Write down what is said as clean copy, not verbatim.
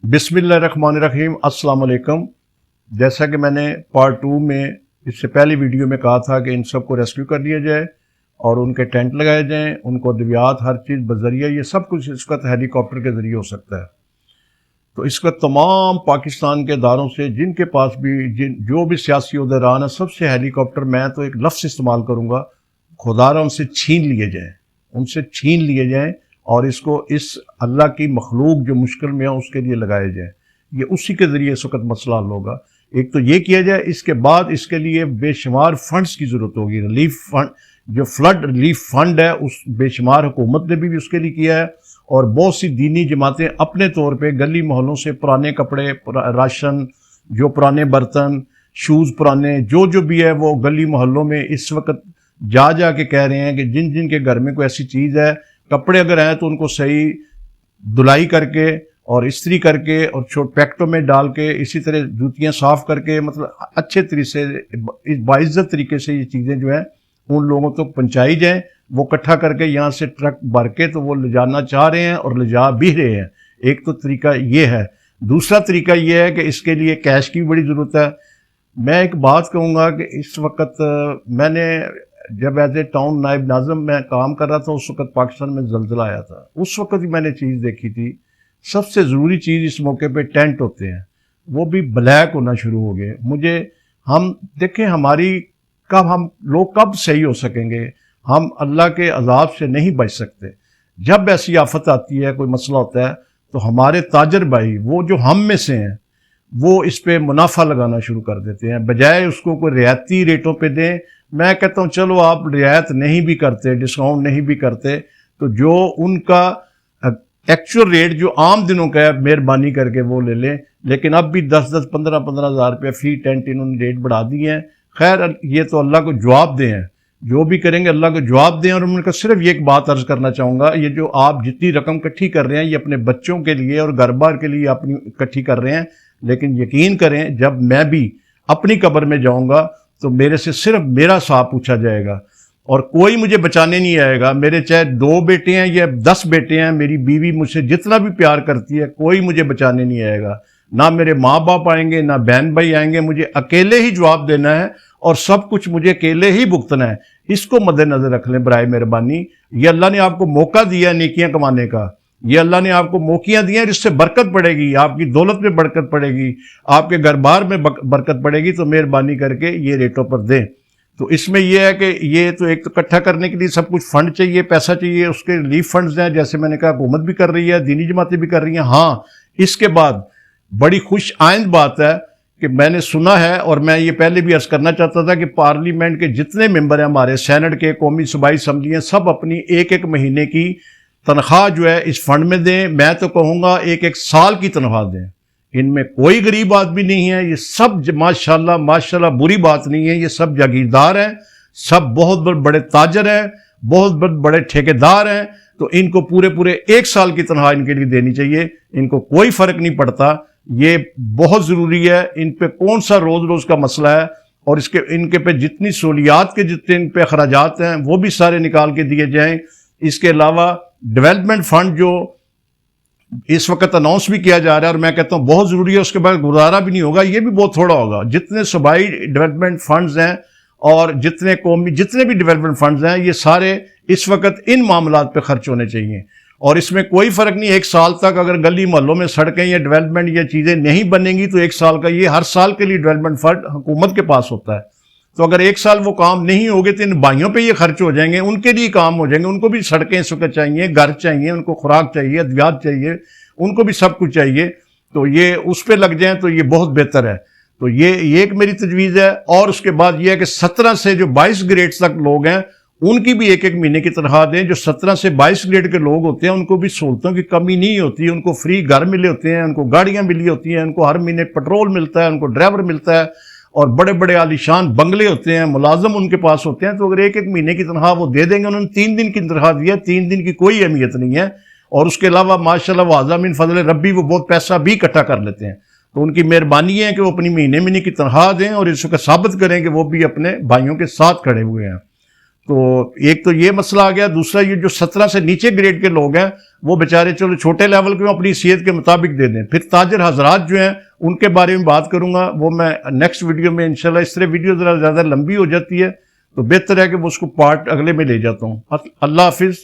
बिस्मिल्लाहिर्रहमानिर्रहीम अस्सलाम वालेकुम। जैसा कि मैंने पार्ट 2 में इससे पहली वीडियो में कहा था कि इन सब को रेस्क्यू कर लिया जाए और उनके टेंट लगाए जाएं, उनको अद्वियात हर चीज़ बजरिया ये सब कुछ इस वक्त हेलीकॉप्टर के ज़रिए हो सकता है। तो इस वक्त तमाम पाकिस्तान के इदारों से जिनके पास भी जो भी सियासी उहदेदार हैं सबसे हेलीकॉप्टर, मैं तो एक लफ्ज़ इस्तेमाल करूँगा, खुदारा उनसे छीन लिए जाएँ और इसको इस अल्लाह की मखलूक जो मुश्किल में है उसके लिए लगाए जाए। ये उसी के ज़रिए इस वक्त मसला हल होगा। एक तो ये किया जाए, इसके बाद इसके लिए बेशुमार फंड्स की ज़रूरत होगी। रिलीफ फंड, जो फ्लड रिलीफ फंड है, उस बेशुमार हुकूमत ने भी उसके लिए किया है और बहुत सी दीनी जमातें अपने तौर पे गली मोहल्लों से पुराने कपड़े, राशन, जो पुराने बर्तन, शूज़ पुराने जो भी है वो गली मोहल्लों में इस वक्त जा के कह रहे हैं कि जिन जिन के घर में कोई ऐसी चीज़ है, कपड़े अगर हैं तो उनको सही धुलाई करके और इस्त्री करके और छोटे पैकेटों में डाल के, इसी तरह जूतियाँ साफ़ करके, मतलब अच्छे तरीके से बाइज्जत तरीके से ये चीज़ें जो हैं उन लोगों तक पहुँचाई जाएँ। वो इकट्ठा करके यहाँ से ट्रक भर के तो वो ले जाना चाह रहे हैं और ले जा भी रहे हैं। एक तो तरीका ये है। दूसरा तरीका ये है कि इसके लिए कैश की बड़ी ज़रूरत है। मैं एक बात कहूँगा कि इस वक्त मैंने जब एज ए टाउन नायब नाज़िम मैं काम कर रहा था, उस वक्त पाकिस्तान में ज़लज़ला आया था। उस वक्त ही मैंने चीज़ देखी थी, सबसे ज़रूरी चीज़ इस मौके पे टेंट होते हैं, वो भी ब्लैक होना शुरू हो गए। हम देखें हमारी हम लोग कब सही हो सकेंगे? हम अल्लाह के अज़ाब से नहीं बच सकते। जब ऐसी आफत आती है, कोई मसला होता है, तो हमारे ताजर भाई वो जो हम में से हैं वो इस पे मुनाफा लगाना शुरू कर देते हैं, बजाय उसको कोई रियायती रेटों पे दें। मैं कहता हूँ चलो आप रियायत नहीं भी करते, डिस्काउंट नहीं भी करते, तो जो उनका एक्चुअल रेट जो आम दिनों का है मेहरबानी करके वो ले लें। लेकिन अब भी 10-10, 15-15 हज़ार रुपये फी टेंट इन्होंने रेट बढ़ा दिए हैं। खैर ये तो अल्लाह को जवाब दें, हैं जो भी करेंगे अल्लाह को जवाब दें। और उनका सिर्फ ये एक बात अर्ज़ करना चाहूँगा, ये जो आप जितनी रकम इकट्ठी कर रहे हैं ये अपने बच्चों के लिए और घर बार के लिए अपनी इकट्ठी कर रहे हैं, लेकिन यकीन करें जब मैं भी अपनी कब्र में जाऊँगा तो मेरे से सिर्फ मेरा हिसाब पूछा जाएगा और कोई मुझे बचाने नहीं आएगा। मेरे चाहे 2 बेटे हैं या 10 बेटे हैं, मेरी बीवी मुझसे जितना भी प्यार करती है, कोई मुझे बचाने नहीं आएगा। ना मेरे माँ बाप आएंगे, ना बहन भाई आएंगे, मुझे अकेले ही जवाब देना है और सब कुछ मुझे अकेले ही भुगतना है। इसको मद्देनजर रख लें बराए मेहरबानी। ये अल्लाह ने आपको मौका दिया है नेकियां कमाने का, ये अल्लाह ने आपको मौकियाँ दी हैं जिससे बरकत पड़ेगी, आपकी दौलत में बरकत पड़ेगी, आपके घर बार में बरकत पड़ेगी। तो मेहरबानी करके ये रेटों पर दें। तो इसमें यह है कि ये तो एक तो इकट्ठा करने के लिए सब कुछ फंड चाहिए, पैसा चाहिए, उसके रिलीफ फंड्स हैं, जैसे मैंने कहा हुकूमत भी कर रही है, दीनी जमातें भी कर रही हैं। हाँ, इसके बाद बड़ी खुश आइंद बात है कि मैंने सुना है और मैं ये पहले भी अर्ज़ करना चाहता था कि पार्लियामेंट के जितने मेंबर हैं हमारे, सेनेट के, कौमी सूबाई असम्बलियाँ, सब अपनी एक महीने की तनख्वाह जो है इस फंड में दें। मैं तो कहूँगा एक साल की तनख्वाह दें। इनमें कोई गरीब आदमी नहीं है, ये सब माशाल्लाह बुरी बात नहीं है, ये सब जागीरदार हैं, सब बहुत बड़े ताजर हैं, बहुत बड़े ठेकेदार हैं। तो इनको पूरे 1 साल की तनख्वाह इनके लिए देनी चाहिए। इनको कोई फ़र्क नहीं पड़ता, ये बहुत ज़रूरी है। इन पे कौन सा रोज़ का मसला है और इनके पे जितनी सहूलियात के जितने इन पे अखराजात हैं वो भी सारे निकाल के दिए जाएँ। इसके अलावा डेवलपमेंट फंड जो इस वक्त अनाउंस भी किया जा रहा है और मैं कहता हूँ बहुत ज़रूरी है, उसके बाद गुजारा भी नहीं होगा, ये भी बहुत थोड़ा होगा। जितने सूबाई डेवलपमेंट फंड्स हैं और जितने कौमी जितने भी डेवलपमेंट फंड्स हैं, ये सारे इस वक्त इन मामलात पे खर्च होने चाहिए। और इसमें कोई फ़र्क नहीं, 1 साल तक अगर गली मोहल्लों में सड़कें या डेवलपमेंट या चीज़ें नहीं बनेंगी तो 1 साल का, ये हर साल के लिए डेवलपमेंट फंड हुकूमत के पास होता है। तो अगर 1 साल वो काम नहीं होगे तो इन भाइयों पे ये खर्च हो जाएंगे, उनके लिए काम हो जाएंगे। उनको भी सड़कें इस वक्त चाहिए, घर चाहिए, उनको खुराक चाहिए, अद्वियात चाहिए, उनको भी सब कुछ चाहिए। तो ये उस पर लग जाएं तो ये बहुत बेहतर है। तो ये एक मेरी तजवीज़ है। और उसके बाद ये है कि 17 से जो 22 ग्रेड तक लोग हैं उनकी भी एक महीने की तनख्वाह दें। जो 17 से 22 ग्रेड के लोग होते हैं उनको भी सहूलतों की कमी नहीं होती, उनको फ्री घर मिले होते हैं, उनको गाड़ियाँ मिली होती हैं, उनको हर महीने पेट्रोल मिलता है, उनको ड्राइवर मिलता है और बड़े आलीशान बंगले होते हैं, मुलाजम उनके पास होते हैं। तो अगर एक महीने की तनख्वाह वो दे देंगे, उन्होंने 3 दिन की तनख्वाह दी है, 3 दिन की कोई अहमियत नहीं है। और उसके अलावा माशाल्लाह वाज़ा मिन फज़ल रब्बी वो बहुत पैसा भी इकट्ठा कर लेते हैं। तो उनकी मेहरबानी है कि वो अपनी महीने की तनख्वाह दें और इसको साबित करें कि वो भी अपने भाइयों के साथ खड़े हुए हैं। تو ایک تو یہ مسئلہ آ گیا، دوسرا یہ جو 17 سے نیچے گریڈ کے لوگ ہیں وہ بیچارے چلو چھوٹے لیول کے اپنی صحت کے مطابق دے دیں. پھر تاجر حضرات جو ہیں ان کے بارے میں بات کروں گا، وہ میں نیکسٹ ویڈیو میں انشاءاللہ. اس طرح ویڈیو ذرا زیادہ لمبی ہو جاتی ہے تو بہتر ہے کہ وہ اس کو پارٹ اگلے میں لے جاتا ہوں. اللہ حافظ.